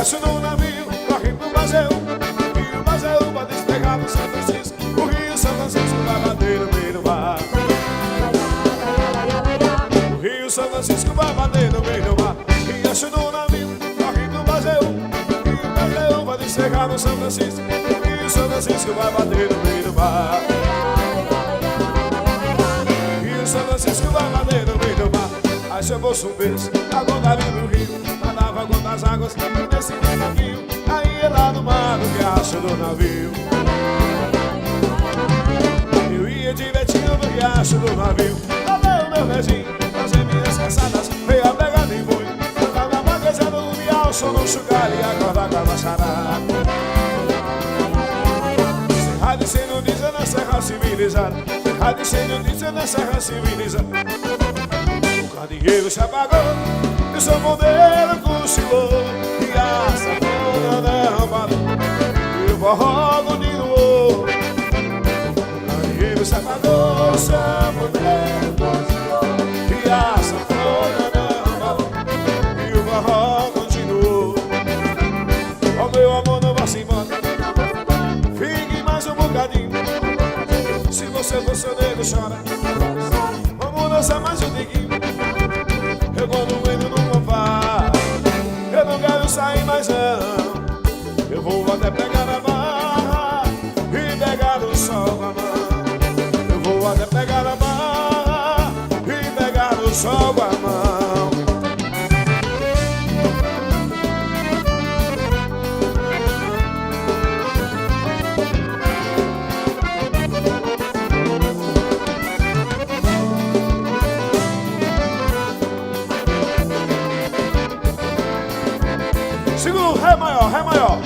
Riacho no navio, corre pro Bagéu. E o Bagéu vai despegar no São Francisco. O Rio São Francisco vai bater no meio do mar. O Rio São Francisco vai bater no meio do mar. Riacho no navio, corre pro Bagéu. E o Bagéu vai despegar no São Francisco. O Rio São Francisco vai bater no meio do mar. Rio São Francisco vai bater no meio do mar. Aí chamou um beijo, a gota ali no rio. Nadava com as águas nesse navio. Aí lá no mar, no riacho do navio. Eu ia divertindo no riacho do navio. Valeu meu beijinho, fazer minhas caçadas. Veio a pegada em boi. Cantava vaguejando no miau, só no chugar e acordar com a macharada. Serra de Senhor diz na serra civilizada. Serra de Senhor diz na serra civilizada. O candeeiro se apagou e o sanfoneiro cochilou. E a sanfona derramada e o forró continuou. O candeeiro se apagou, o sanfoneiro cochilou. E a sanfona derramada e o forró continuou. Ó meu amor, não vá se embora, fique mais um bocadinho. Se você for seu nego, chora. Vamos dançar mais um tiquinho. Eu quando entro no compás, eu não quero sair mais não. Eu vou até pegar a barra e pegar o sol com a mão. Eu vou até pegar a barra e pegar o sol com a mão. Segura o Ré maior, Ré maior.